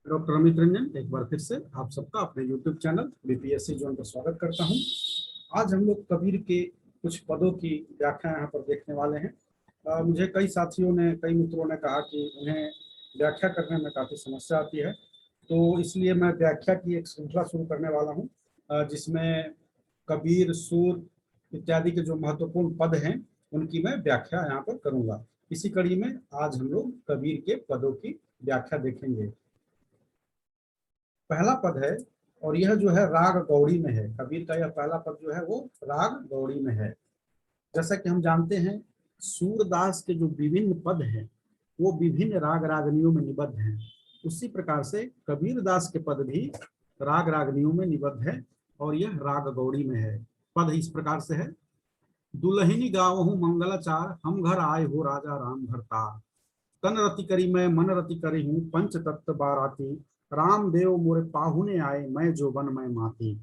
Doctor Amit Ranjan एक बार फिर से आप सबका अपने यूट्यूब चैनल बीपीएससी जोन पर स्वागत करता हूं। आज हम लोग कबीर के कुछ पदों की व्याख्या यहाँ पर देखने वाले हैं। मुझे कई साथियों ने, कई मित्रों ने कहा कि उन्हें व्याख्या करने में काफ़ी समस्या आती है, तो इसलिए मैं व्याख्या की एक श्रृंखला शुरू करने वाला हूँ, जिसमें कबीर, सूर इत्यादि के जो महत्वपूर्ण पद हैं उनकी मैं व्याख्या यहाँ पर करूँगा। इसी कड़ी में आज हम लोग कबीर के पदों की व्याख्या देखेंगे। पहला पद है, और यह जो है राग गौड़ी में है। कबीर का यह पहला पद जो है वो राग गौड़ी में है। जैसा कि हम जानते हैं, सूरदास के जो विभिन्न पद हैं वो विभिन्न राग रागनियों में निबद्ध हैं। उसी प्रकार से कबीर दास के पद भी राग रागनियों में निबद्ध है और यह राग गौड़ी में है। पद इस प्रकार से है। दुल्हिनी गावहूँ मंगलाचार, हम घर आए हो राजा राम भरतार। तन रति करी मैं मन रति करी हूँ, पंच तत्व बाराती। रामदेव मोरे पाहुने आए, मैं जो बन मैं माती।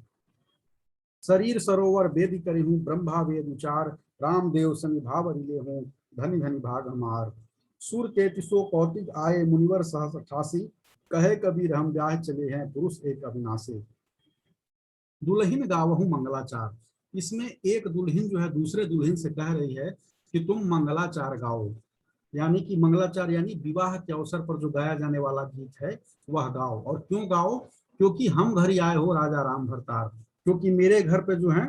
शरीर सरोवर बेदी करी हूँ, ब्रह्मा वेद उचार। रामदेव संग भाव रिले हूँ, धनि धनि भाग हमार। सुर के तिसो कौतिक आए, मुनिवर सहस 88। कहे कबीर हम ब्याह चले हैं, पुरुष एक अविनाशी। दुल्हिन गावहू मंगलाचार, इसमें एक दुल्हिन जो है दूसरे दुल्हिन से कह रही है कि तुम मंगलाचार गाओ, यानी कि मंगलाचार यानी विवाह के अवसर पर जो गाया जाने वाला गीत है वह गाओ। और क्यों गाओ? क्योंकि हम घर ही आए हो राजा राम भरतार, क्योंकि मेरे घर पे जो है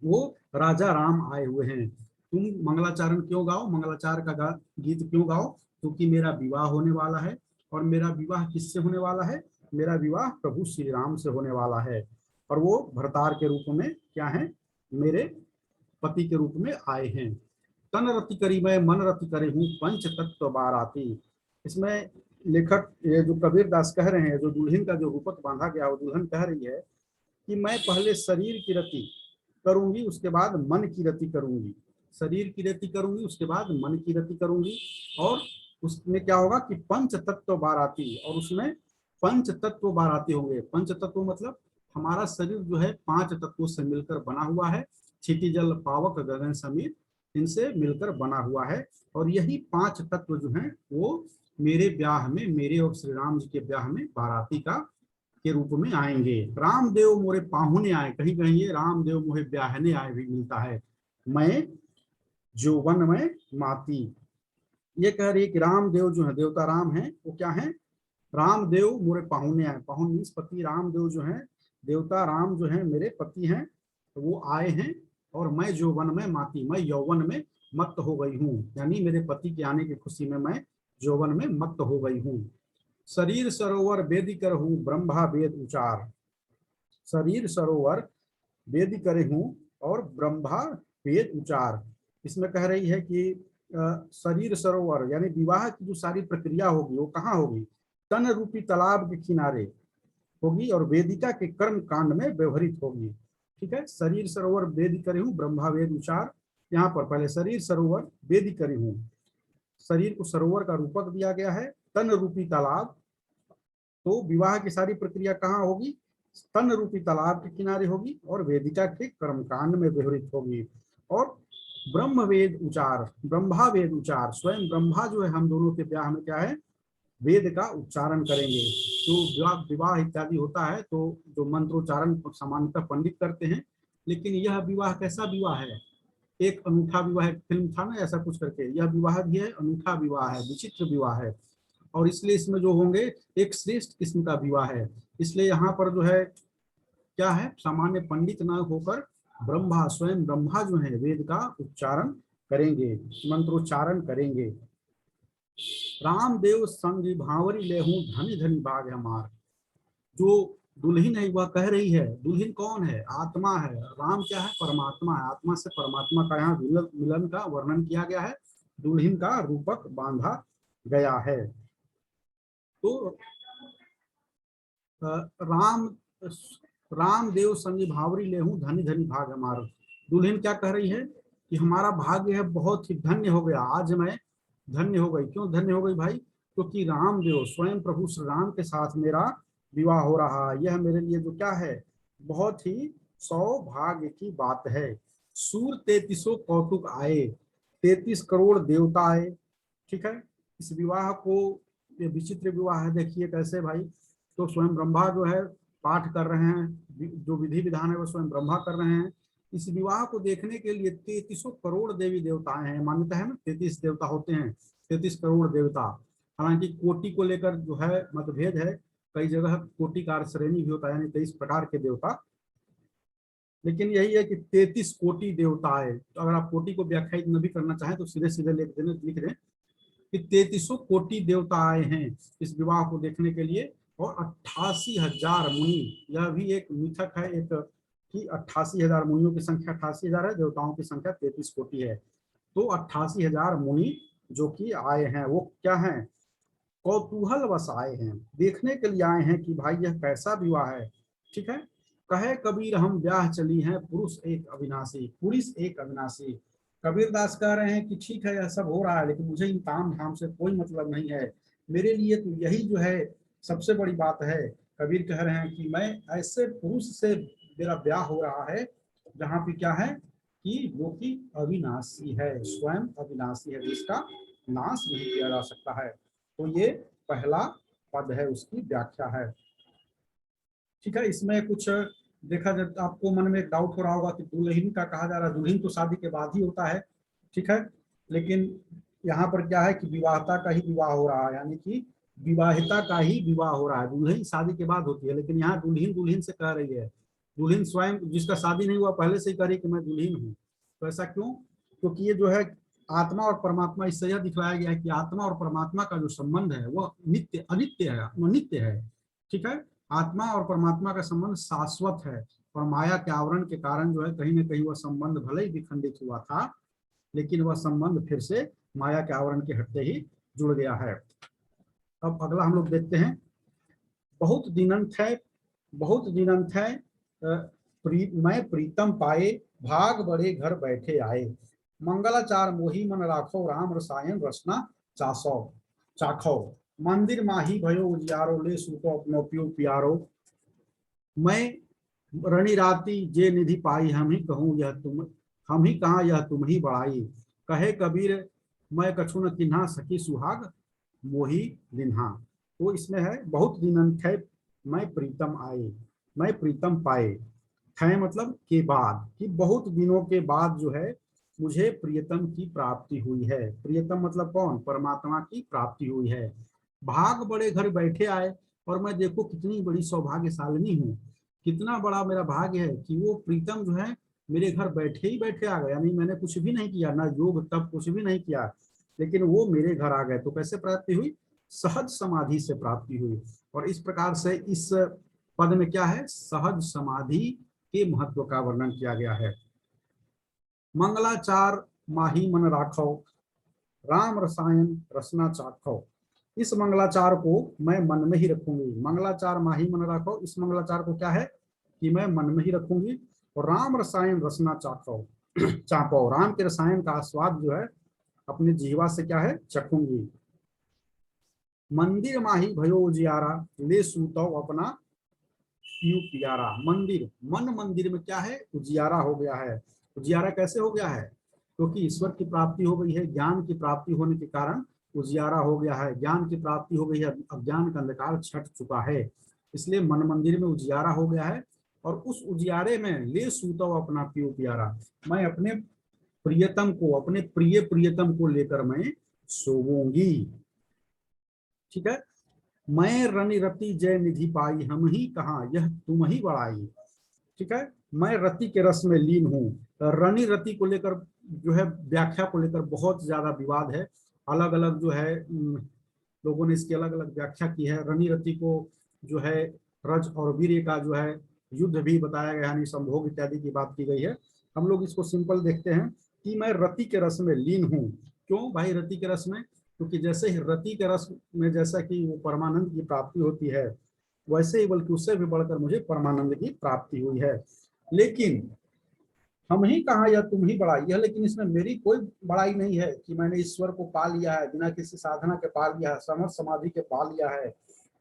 वो राजा राम आए हुए हैं। तुम मंगलाचारण क्यों गाओ, मंगलाचार का गीत क्यों गाओ? क्योंकि मेरा विवाह होने वाला है। और मेरा विवाह किससे होने वाला है? मेरा विवाह प्रभु श्री राम से होने वाला है, और वो भरतार के रूप में क्या है? मेरे पति के रूप में आए हैं। तन रति करी मैं मन रति करे हूँ, पंच तत्व बाराती। इसमें लेखक ये जो कबीर दास कह रहे हैं, जो दुल्हन का जो रूपक बांधा गया वो दुल्हन कह रही है कि मैं पहले शरीर की रति करूंगी, उसके बाद मन की रति करूंगी। शरीर की रति करूंगी, उसके बाद मन की रति करूंगी। और उसमें क्या होगा कि पंच तत्व बाराती, और उसमें पंच तत्व बाराती होंगे। पंच तत्व मतलब हमारा शरीर जो है 5 तत्वों से मिलकर बना हुआ है। क्षिति जल पावक गगन समीर, इनसे मिलकर बना हुआ है। और यही 5 तत्व जो हैं वो मेरे ब्याह में, मेरे और श्री राम जी के ब्याह में बाराती का के रूप में आएंगे। रामदेव मोरे पाहुने आए, कहीं कहीं ये रामदेव मोहे ब्याहने आए भी मिलता है। मैं जोवन में माती, ये कह रही है कि रामदेव जो है, देवता राम है, वो क्या है? रामदेव मोरे पाहुने आए। पाहुन मीन्स पति। रामदेव जो है, देवता राम जो है मेरे पति हैं, तो वो आए हैं। और मैं यौवन में माती, मैं यौवन में मत्त हो गई हूँ, यानी मेरे पति के आने की खुशी में मैं यौवन में मत्त हो गई हूँ। शरीर सरोवर बेदी कर हूँ, ब्रह्मा वेद उचार। शरीर सरोवर वेद करे हूँ और ब्रह्मा वेद उचार। इसमें कह रही है कि शरीर सरोवर यानी विवाह की जो सारी प्रक्रिया होगी वो कहाँ होगी? तन रूपी तालाब के किनारे होगी और वेदिका के कर्म कांड में व्यवहृत होगी। ठीक है। शरीर सरोवर वेद करे हूँ, ब्रह्मा वेद उचार। यहाँ पर पहले शरीर सरोवर वेद करे हूँ, शरीर को सरोवर का रूपक दिया गया है। तन रूपी तालाब, तो विवाह की सारी प्रक्रिया कहाँ होगी? स्तन रूपी तालाब के किनारे होगी और वेदिका के कर्मकांड में व्यवहृत होगी। और ब्रह्म वेद उचार, ब्रह्मा वेद उचार, स्वयं ब्रह्मा जो है हम दोनों के ब्याह में क्या है? वेद का उच्चारण करेंगे। तो विवाह इत्यादि होता है तो जो मंत्रोच्चारण सामान्यतः पंडित करते हैं, लेकिन यह विवाह कैसा विवाह है? एक अनूठा विवाह, एक फिल्म था ना ऐसा कुछ करके, यह विवाह भी है, अनूठा विवाह है, विचित्र विवाह है। और इसलिए इसमें जो होंगे एक श्रेष्ठ किस्म का विवाह है। इसलिए यहाँ पर जो है क्या है? सामान्य पंडित न होकर ब्रह्मा, स्वयं ब्रह्मा जो है वेद का उच्चारण करेंगे, मंत्रोच्चारण करेंगे। रामदेव संग भावरी ले हूँ, धनी धनी भाग हमार। जो दुल्हन है वह कह रही है, दुल्हन कौन है? आत्मा है। राम क्या है? परमात्मा है। आत्मा से परमात्मा का यहाँ मिलन का वर्णन किया गया है, दुल्हन का रूपक बांधा गया है। तो राम रामदेव संगी भावरी ले हूँ, धनी धनी भाग हमारा। दुल्हन क्या कह रही है कि हमारा भाग्य है बहुत ही धन्य हो गया, आज मैं धन्य हो गई। क्यों धन्य हो गई भाई? क्योंकि रामदेव स्वयं प्रभु श्री राम के साथ मेरा विवाह हो रहा है। यह मेरे लिए जो क्या है? बहुत ही सौभाग्य की बात है। सूर 33 कौतुक आए, 33 करोड़ देवता आए। ठीक है। इस विवाह को ये विचित्र विवाह है, देखिए कैसे भाई। तो स्वयं ब्रह्मा जो है पाठ कर रहे हैं, जो विधि विधान है वो स्वयं ब्रह्मा कर रहे हैं। इस विवाह को देखने के लिए 33 करोड़ देवी देवताएं हैं, मान्यता है ना 33 देवता होते हैं, 33 करोड़ देवता। हालांकि कोटि को लेकर जो है मतभेद है, कई जगह कोटि का श्रेणी भी होता है, यानी 23 प्रकार के देवता, लेकिन यही है कि 33 कोटि देवताएं। तो अगर आप कोटि को व्याख्यायित न भी करना चाहें तो सीधे सीधे लिख दें कि 33 कोटि देवता आए हैं इस विवाह को देखने के लिए, और 88,000 मुनि। यह भी एक मिथक है एक कि 88,000 मुनियों की संख्या 88,000 है, देवताओं की संख्या 33 कोटि है। तो 88,000 मुनि जो कि आए हैं वो क्या हैं, कौतूहल वश आए हैं, देखने के लिए आए हैं कि भाई यह कैसा विवाह है। ठीक है, कहे कबीर हम ब्याह चली हैं, पुरुष एक अविनाशी, पुरुष एक अविनाशी। कबीरदास कह रहे हैं कि ठीक है यह सब हो रहा है, लेकिन मुझे इन ताम झाम से कोई मतलब नहीं है, मेरे लिए तो यही जो है सबसे बड़ी बात है। कबीर कह रहे हैं कि मैं ऐसे पुरुष से मेरा ब्याह हो रहा है जहाँ पे क्या है कि वो की अविनाशी है, स्वयं अविनाशी है, जिसका नाश नहीं किया जा सकता है। तो ये पहला पद है, उसकी व्याख्या है। ठीक है, इसमें कुछ देखा जाए, आपको मन में एक डाउट हो रहा होगा कि दुल्हन का कहा जा रहा है, दुल्हन तो शादी के बाद ही होता है। ठीक है, लेकिन यहाँ पर क्या है कि विवाहता का ही विवाह हो रहा है, यानी कि विवाहिता का ही विवाह हो रहा है, दुल्हन शादी के बाद होती है। लेकिन यहाँ दुल्हन दुल्हन से कह रही है, दुल्हन स्वयं जिसका शादी नहीं हुआ पहले से ही कह रही कि मैं दुल्हन हूँ। तो ऐसा क्यों? क्योंकि ये जो है आत्मा और परमात्मा, इससे यह दिखलाया गया है कि आत्मा और परमात्मा का जो संबंध है वह नित्य अनित्य है, नित्य है। ठीक है, आत्मा और परमात्मा का संबंध शाश्वत है, और माया के आवरण के कारण जो है कहीं ना कहीं वह संबंध भले ही विखंडित हुआ था, लेकिन वह संबंध फिर से माया के आवरण के हटते ही जुड़ गया है। अब अगला हम लोग देखते हैं, बहुत दिनंत है, बहुत दिनंत है मैं प्रीतम पाए, भाग बड़े घर बैठे आए, मंगलाचार मोही मन राखो, राम रसायन रसना चासो चाखो, मंदिर माही भयो उजियारो, ले सूतो अपनो पियो प्यारो, मैं रणी राती जे निधि पाई, हम ही कहूँ यह तुम, हम ही कहा यह तुम ही बड़ाई, कहे कबीर मैं कछु न किन्हा, सखी सुहाग मोही दिन्हा। तो इसमें है बहुत दिनंत है मैं प्रीतम आए, मैं प्रीतम पाए, है मतलब के बाद, कि बहुत दिनों के बाद जो है मुझे प्रियतम की प्राप्ति हुई है। प्रियतम मतलब कौन? परमात्मा की प्राप्ति हुई है। भाग बड़े घर बैठे आए, और मैं देखो कितनी बड़ी सौभाग्यशालिनी हूँ, कितना बड़ा मेरा भाग्य है कि वो प्रीतम जो है मेरे घर बैठे ही बैठे आ गया, यानी मैंने कुछ भी नहीं किया, ना योग तब कुछ भी नहीं किया, लेकिन वो मेरे घर आ गए। तो कैसे प्राप्ति हुई? सहज समाधि से प्राप्ति हुई। और इस प्रकार से इस पद में क्या है? सहज समाधि के महत्व का वर्णन किया गया है। मंगलाचार माही मन राखो, राम रसायन रसना चाखो, इस मंगलाचार को मैं मन में ही रखूंगी। मंगलाचार माही मन राखो, इस मंगलाचार को क्या है कि मैं मन में ही रखूंगी, और राम रसायन रसना चाखो चापो, राम के रसायन का आस्वाद जो है अपने जीवा से क्या है चखूंगी। मंदिर माही भयो उजियारा, ले सूतो अपना पियू पियारा, मंदिर मन मंदिर में क्या है उजियारा हो गया है। उजियारा कैसे हो गया है? क्योंकि ईश्वर की प्राप्ति हो गई है, ज्ञान की प्राप्ति होने के कारण उजियारा हो गया है, ज्ञान की प्राप्ति हो गई है, अज्ञान का अंधकार छट चुका है, इसलिए मन मंदिर में उजियारा हो गया है। और उस उजियारे में ले सूतो अपना पियू प्यारा, मैं अपने प्रियतम को, अपने प्रिय प्रियतम को लेकर मैं सोऊंगी। ठीक है, मैं रनि रति जय निधि पाई, हम ही कहा यह तुम ही बड़ाई। ठीक है, मैं रति के रस में लीन हूँ। रनि रति को लेकर जो है व्याख्या को लेकर बहुत ज्यादा विवाद है, अलग अलग जो है लोगों ने इसकी अलग अलग व्याख्या की है। रनि रति को जो है रज और वीर्य का जो है युद्ध भी बताया गया, यानी संभोग इत्यादि की बात की गई है। हम लोग इसको सिंपल देखते हैं कि मैं रति के रस में लीन हूँ। क्यों भाई रति के रस में? क्योंकि जैसे ही रति के रस में जैसा कि वो परमानंद की प्राप्ति होती है, वैसे ही बल्कि उससे भी बढ़कर मुझे परमानंद की प्राप्ति हुई है। लेकिन हम ही कहा या तुम ही बड़ाई है, लेकिन इसमें मेरी कोई बड़ाई नहीं है कि मैंने ईश्वर को पा लिया है, बिना किसी साधना के पा लिया है, समर्थ समाधि के पा लिया है,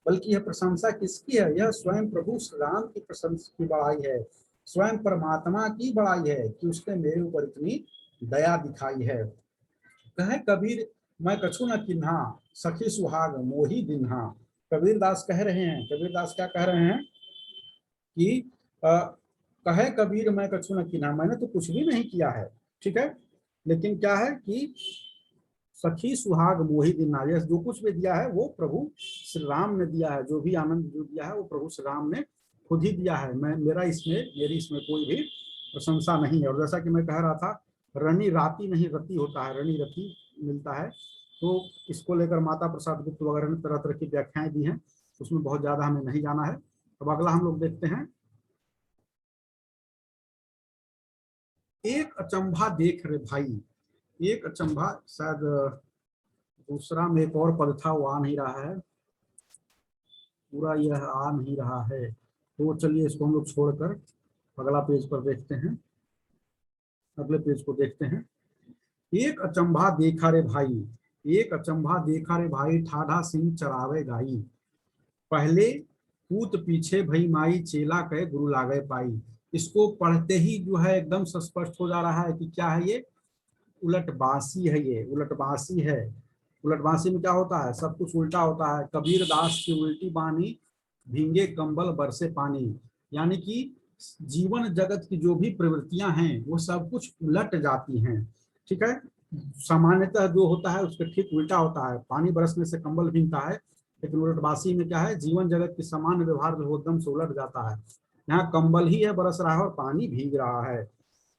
बल्कि यह प्रशंसा किसकी है? यह स्वयं प्रभु श्री राम की प्रशंसा की बड़ाई है, स्वयं परमात्मा की बड़ाई है कि उसने मेरे ऊपर इतनी दया दिखाई है। कहे कबीर मैं कछु न किन्हा, सखी सुहाग मोही दिन्हा। कबीरदास कह रहे हैं, कबीरदास क्या कह रहे हैं कि कहे कबीर मैं कछु न किन्हा, मैंने तो कुछ भी नहीं किया है, ठीक है, लेकिन क्या है कि सखी सुहाग मोहि दिन्हा, यह जो कुछ भी दिया है वो प्रभु श्री राम ने दिया है, जो भी आनंद जो दिया है वो प्रभु श्री राम ने खुद ही दिया है, मेरी इसमें कोई भी प्रशंसा नहीं है। और जैसा कि मैं कह रहा था, रणी राती नहीं रति होता है, रणी रति मिलता है। तो इसको लेकर माता प्रसाद गुप्त वगैरह ने तरह तरह की व्याख्याएं दी हैं, उसमें बहुत ज्यादा हमें नहीं जाना है। अब अगला हम लोग देखते हैं, एक अचंभा देख रे भाई। एक अचंभा, शायद दूसरा में एक और पद था, वो आ नहीं रहा है, पूरा यह आ नहीं रहा है, तो चलिए इसको हम लोग छोड़कर अगला पेज पर देखते हैं, अगले पेज को देखते हैं। एक अचंभा देखा रे भाई, एक अचंभा देखा रे भाई, ठाढ़ा सिंह चरावे गाई, पहले पूत पीछे भई माई, चेला कहे गुरु लागे पाई। इसको पढ़ते ही जो है एकदम स्पष्ट हो जा रहा है कि क्या है ये, उलटबासी है, ये उलटबासी है। उलटबासी में क्या होता है, सब कुछ उल्टा होता है। कबीर दास की उल्टी बानी, भींगे कंबल बरसे पानी, यानी कि जीवन जगत की जो भी प्रवृत्तियां हैं वो सब कुछ उलट जाती हैं, ठीक है। सामान्यतः जो होता है उसके ठीक उल्टा होता है, पानी बरसने से कंबल भीगता है, लेकिन उलटबासी में क्या है, जीवन जगत की सामान्य व्यवहार जो एकदम से उलट जाता है। यहाँ कंबल ही है बरस रहा है और पानी भीग रहा है,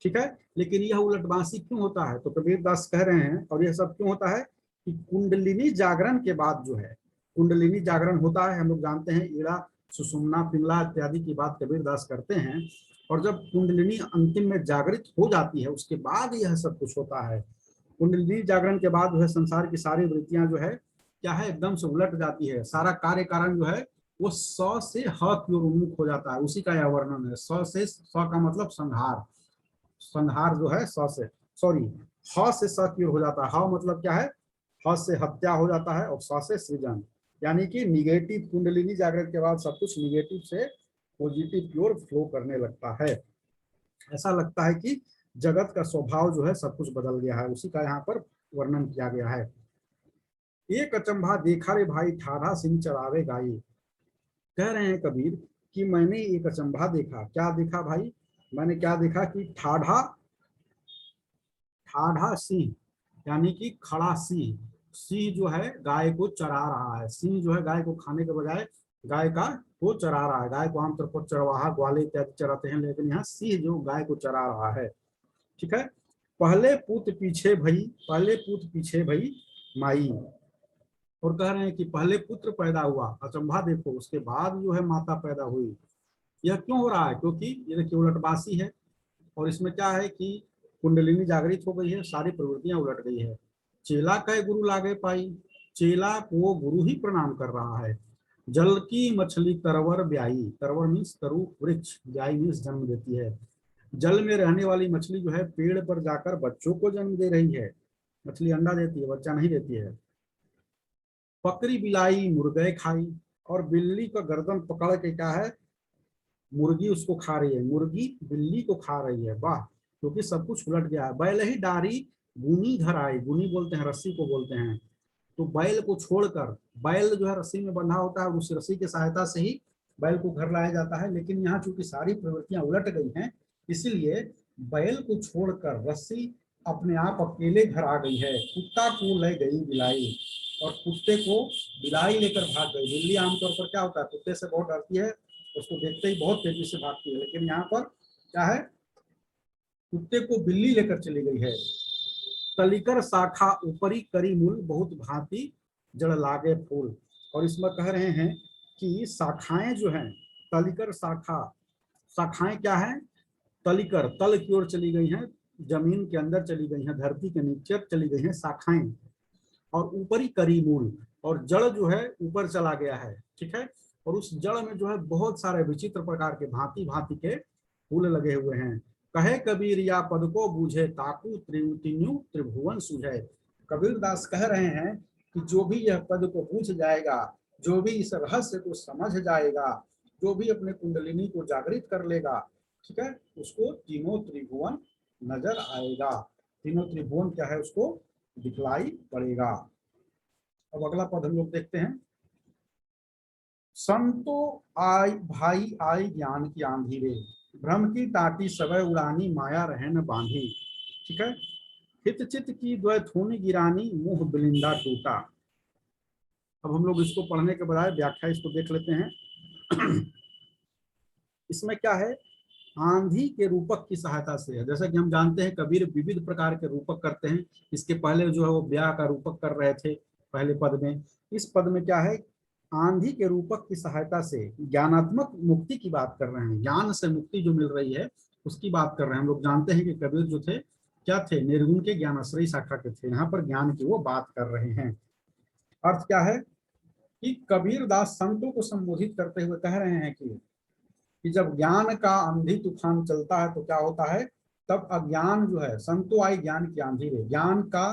ठीक है। लेकिन यह उलटबासी क्यों होता है, तो कबीर दास कह रहे हैं, और यह सब क्यों होता है कि कुंडलिनी जागरण के बाद जो है, कुंडलिनी जागरण होता है, हम लोग जानते हैं, ईड़ा सुषुम्ना पिंगला इत्यादि की बात कबीर दास करते हैं। और जब कुंडलिनी अंतिम में जागृत हो जाती है उसके बाद यह सब कुछ होता है। कुंडलिनी जागरण के बाद जो है संसार की सारी वृत्तियां जो है क्या है, एकदम से उलट जाती है, सारा कार्य कारण जो है वो सौ से ह की ओर उन्मुख हो जाता है। उसी का यह वर्णन है, सौ से, सौ का मतलब संहार, संहार जो है सौ से, सॉरी, ह से स की ओर हो जाता है। ह मतलब क्या है, ह से हत्या हो जाता है और स से सृजन, यानी कि निगेटिव, कुंडलिनी जागरण के बाद सब कुछ निगेटिव से पॉजिटिव की ओर फ्लो करने लगता है। ऐसा लगता है कि जगत का स्वभाव जो है सब कुछ बदल गया है, उसी का यहाँ पर वर्णन किया गया है। एक अचंभा देखा रे भाई, ठाढ़ा सिंह चरावे गाई। कह रहे हैं कबीर कि मैंने एक अचंभा देखा। क्या देखा भाई, मैंने क्या देखा कि ठाढ़ा, ठाढ़ा सिंह यानी कि खड़ा सिंह, सिंह जो है गाय को चरा रहा है, सिंह जो है गाय को खाने के बजाय गाय का वो चरा रहा है। गाय को आमतौर पर चरवाहा ग्वाले इत्यादि चराते हैं, लेकिन यहाँ सिंह जो गाय को चरा रहा है, ठीक है। पहले पूत पीछे भई, पहले पूत पीछे भई माई, और कह रहे हैं कि पहले पुत्र पैदा हुआ, अचंभा देखो, उसके बाद जो है माता पैदा हुई। यह क्यों हो रहा है, क्योंकि ये देखिए उलटबासी है, और इसमें क्या है कि कुंडलिनी जागृत हो गई है, सारी प्रवृत्तियां उलट गई है। चेला कहे गुरु लागे पाई, चेला को गुरु ही प्रणाम कर रहा है। जल की मछली तरवर ब्याई, तरवर मीन्स तरु वृक्ष, ब्याई मीन्स जन्म देती है। जल में रहने वाली मछली जो है पेड़ पर जाकर बच्चों को जन्म दे रही है, मछली अंडा देती है, बच्चा नहीं देती है। बकरी बिलाई मुर्गे खाई, और बिल्ली का गर्दन पकड़ के क्या है, मुर्गी उसको खा रही है, मुर्गी बिल्ली को खा रही है, वाह, क्योंकि सब कुछ उलट गया है। बैल ही डारी गुनी घर आई, गुनी बोलते हैं रस्सी को बोलते हैं, तो बैल को छोड़कर, बैल जो है रस्सी में बंधा होता है, उस रस्सी की सहायता से ही बैल को घर लाया जाता है। लेकिन यहाँ चूंकि सारी प्रवृत्तियां उलट गई हैं, इसीलिए बैल को छोड़कर रस्सी अपने आप अकेले घर आ गई है। कुत्ता को ले गई बिलाई, और कुत्ते को बिलाई लेकर भाग गई। बिल्ली आमतौर पर क्या होता है, कुत्ते से बहुत डरती है, उसको देखते ही बहुत तेजी से भागती है, लेकिन यहाँ पर क्या है, कुत्ते को बिल्ली लेकर चली गई है। तलिकर शाखा ऊपरी करी मूल, बहुत भांति जड़ लागे फूल, और इसमें कह रहे हैं कि शाखाएं जो हैं, तलिकर शाखा, शाखाएं क्या है, तलिकर तल की ओर चली गई हैं, जमीन के अंदर चली गई हैं, धरती के नीचे चली गई हैं शाखाएं, और ऊपरी करी मूल, और जड़ जो है ऊपर चला गया है, ठीक है। और उस जड़ में जो है बहुत सारे विचित्र प्रकार के भांति भांति के फूल लगे हुए हैं। कहे कबीर या पद को बूझे, ताकू त्रिन्यू त्रिभुवन सूझे। कबीर दास कह रहे हैं कि जो भी यह पद को बूझ जाएगा, जो भी इस रहस्य को समझ जाएगा, जो भी अपने कुंडलिनी को जागृत कर लेगा, ठीक है, उसको तीनों त्रिभुवन नजर आएगा। तीनों त्रिभुवन क्या है, उसको दिखलाई पड़ेगा। अब अगला पद हम लोग देखते हैं। संतो आई भाई आई ज्ञान की आंधी रे, भ्रम की टाटी सवय उड़ानी माया रहन बांधी। ठीक है। हित चित की द्वय थूनि गिरानी, मुंह बिलिंदा टूटा। अब हम लोग इसको पढ़ने के बजाय व्याख्या इसको देख लेते हैं। इसमें क्या है, आंधी के रूपक की सहायता से है। जैसा कि हम जानते हैं कबीर विविध प्रकार के रूपक करते हैं। इसके पहले जो है वो ब्याह का रूपक कर रहे थे पहले पद में। इस पद में क्या है, आंधी के रूपक की सहायता से ज्ञानात्मक मुक्ति की बात कर रहे हैं। ज्ञान से मुक्ति जो मिल रही है उसकी बात कर रहे हैं। हम लोग जानते हैं कि कबीर जो थे क्या थे, निर्गुण के ज्ञानाश्रयी शाखा के थे। यहाँ पर ज्ञान की वो बात कर रहे हैं। अर्थ क्या है कि कबीर दास संतों को संबोधित करते हुए कह रहे हैं कि जब ज्ञान का आंधी तूफान चलता है तो क्या होता है, तब अज्ञान जो है, संतो आई ज्ञान की आंधी है, ज्ञान का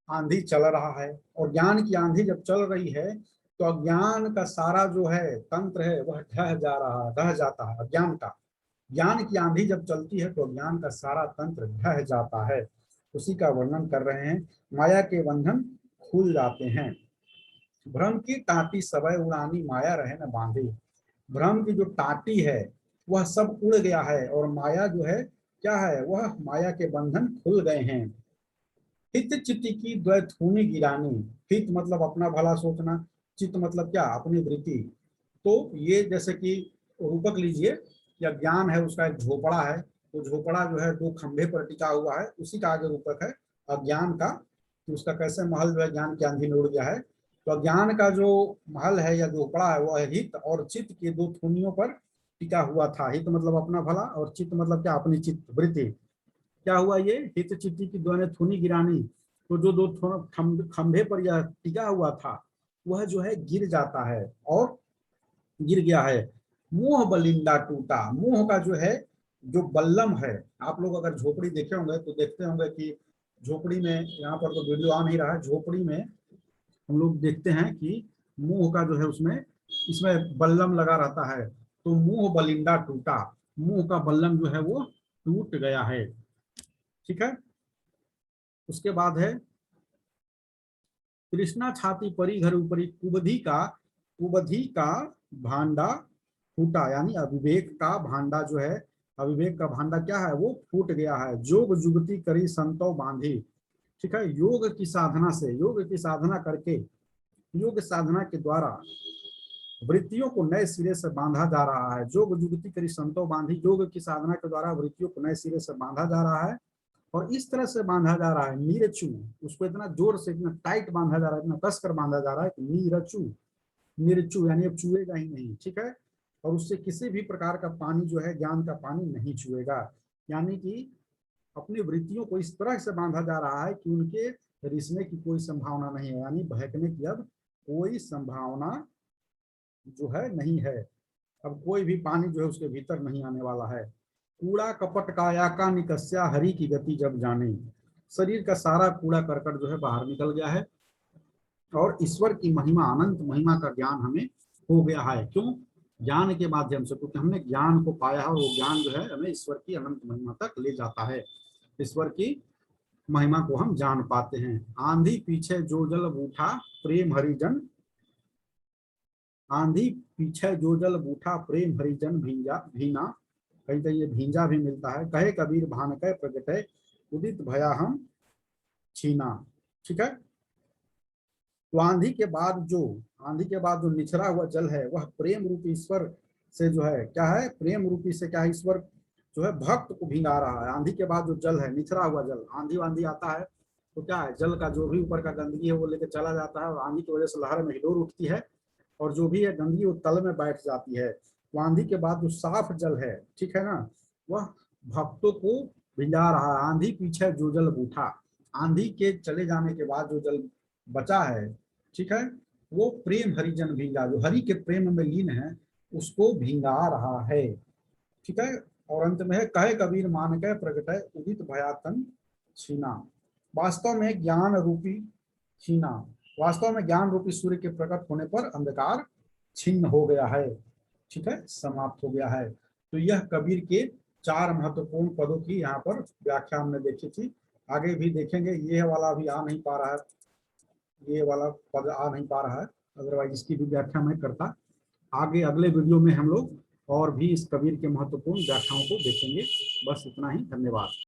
आंधी चल रहा है। और ज्ञान की आंधी जब चल रही है तो अज्ञान का सारा जो है तंत्र है वह ढह जा रहा है, ढह जाता है अज्ञान का। ज्ञान की आंधी जब चलती है तो ज्ञान का सारा तंत्र ढह जाता है। उसी का वर्णन कर रहे हैं। माया के बंधन खुल जाते हैं। भ्रम की टाटी सवय उड़ानी माया रहे न बांधे। भ्रम की जो टाटी है वह सब उड़ गया है और माया जो है क्या है, वह माया के बंधन खुल गए हैं। हित चित्त की द्वैथूनि गिरानी। हित मतलब अपना भला सोचना, चित्त मतलब क्या, अपनी वृत्ति। तो ये जैसे कि रूपक लीजिए, या ज्ञान है उसका एक झोपड़ा है, तो झोपड़ा जो है दो खंभे पर टिका हुआ है, उसी का आगे रूपक है अज्ञान का, कि उसका कैसे महल जो है ज्ञान की आंधी में उड़ गया है। तो अज्ञान का जो महल है या झोपड़ा है वह हित और चित्त के दो थूनियों पर टिका हुआ था। हित मतलब अपना भला और चित्त मतलब क्या, अपनी चित्त वृत्ति। क्या हुआ, ये हित चित्ती की द्वय थूनी गिरानी, तो जो दो खंभे पर यह टिका हुआ था वह जो है गिर जाता है और गिर गया है। मोह बलिंदा टूटा। मोह का जो है जो बल्लम है, आप लोग अगर झोपड़ी देखे होंगे तो देखते होंगे कि झोपड़ी में, यहाँ पर तो वीडियो आ नहीं रहा है, झोपड़ी में हम लोग देखते हैं कि मोह का जो है उसमें इसमें बल्लम लगा रहता है। तो मोह बलिंदा टूटा, मोह का बल्लम जो है वो टूट गया है। ठीक है। उसके बाद है कृष्णा छाती परी घर ऊपरी, कुबधी का भांडा फूटा, यानी अविवेक का भांडा जो है, अविवेक का भांडा क्या है, वो फूट गया है। जोग जुगती करी संतो बांधी। ठीक है। योग की साधना से, योग की साधना करके, योग साधना के द्वारा वृत्तियों को नए सिरे से बांधा जा रहा है। जोग जुगती करी संतो बांधी, योग की साधना के द्वारा वृत्तियों को नए सिरे से बांधा जा रहा है। और इस तरह से बांधा जा रहा है, नीरचू, उसको इतना जोर से, इतना टाइट बांधा जा रहा है, इतना कसकर बांधा जा रहा है कि नीरचू, निरचू यानी अब चुएगा ही नहीं। ठीक है। और उससे किसी भी प्रकार का पानी जो है, ज्ञान का पानी नहीं छुएगा। यानी कि अपनी वृत्तियों को इस तरह से बांधा जा रहा है कि उनके रिसने की कोई संभावना नहीं है, यानी बहकने की अब कोई संभावना जो है नहीं है। अब कोई भी पानी जो है उसके भीतर नहीं आने वाला है। कूड़ा कपट काया का निकस्या, हरि की गति जब जाने। शरीर का सारा कूड़ा करकट जो है बाहर निकल गया है और ईश्वर की महिमा, अनंत महिमा का ज्ञान हमें हो गया है। क्यों? ज्ञान के माध्यम से, क्योंकि हमने ज्ञान को पाया है और वो ज्ञान जो है हमें ईश्वर की अनंत महिमा तक ले जाता है। ईश्वर की महिमा को हम जान पाते हैं। आंधी पीछे जो जल बूठा, प्रेम हरिजन, आंधी पीछे जो जल बूठा, प्रेम हरिजन भींजा भीना। कहीं कहीं ये भींजा भी मिलता है। कहे कबीर भान कह प्रगटे, उदित भया हम छीना। ठीक है। तो आंधी के बाद जो निछरा हुआ जल है वह प्रेम रूपी ईश्वर से जो है क्या है, प्रेम रूपी से क्या है, ईश्वर जो है भक्त को भिंगा रहा है। आंधी के बाद जो जल है, निछरा हुआ जल, आंधी वांधी आता है तो क्या है, जल का जो भी ऊपर का गंदगी है वो लेकर चला जाता है और आंधी की वजह से लहर में हिलोर उठती है और जो भी है गंदगी वो तल में बैठ जाती है। तो आंधी के बाद जो साफ जल है, ठीक है ना, वह भक्तों को भिंजा रहा है। आंधी पीछे जो जल बूठा, आंधी के चले जाने के बाद जो जल बचा है, ठीक है, वो प्रेम हरिजन भींगा, जो हरि के प्रेम में लीन है उसको भींगा रहा है। ठीक है। और अंत में है कहे कबीर मान के प्रगटय, उदित भयातन छीना। वास्तव में ज्ञान रूपी छीना, वास्तव में ज्ञान रूपी सूर्य के प्रकट होने पर अंधकार छिन्न हो गया है। ठीक है, समाप्त हो गया है। तो यह कबीर के 4 महत्वपूर्ण पदों की यहाँ पर व्याख्या हमने देखी थी। आगे भी देखेंगे, ये वाला अभी आ नहीं पा रहा है ये वाला पद आ नहीं पा रहा है, अदरवाइज इसकी भी व्याख्या मैं करता। आगे अगले वीडियो में हम लोग और भी इस कबीर के महत्वपूर्ण व्याख्याओं को देखेंगे। बस इतना ही, धन्यवाद।